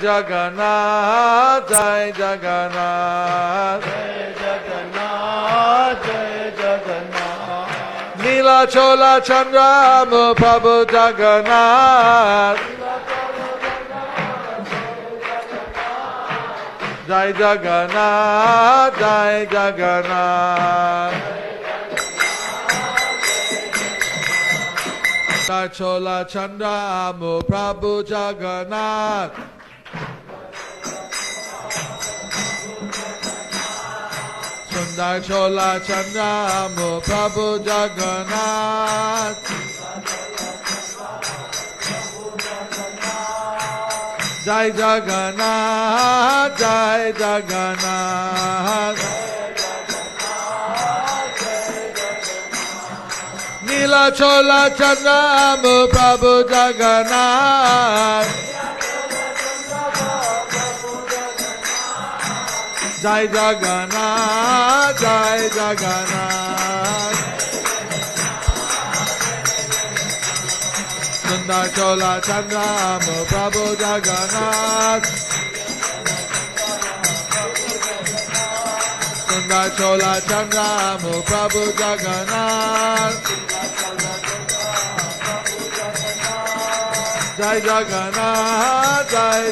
Jagannath, Jai Jagannath, Jai Jagannath, Jai Jagannath. Nila Chola Chandra Prabhu Jagannath, Jai Jagannath, Jai Jagannath. Nila Chola Chandra Prabhu Jagannath. Sundar Chola Chandra Prabhu Jagannath. Jai Jagannath, Jai Jagannath. Nila Chola Chandra Prabhu Jagannath. Jai Jagannath, Jai Jagannath. Sundar Chola Chandra Prabhu Jagannath. Sundar Chola Chandra Prabhu Jagannath. Jai Jagannath, Jai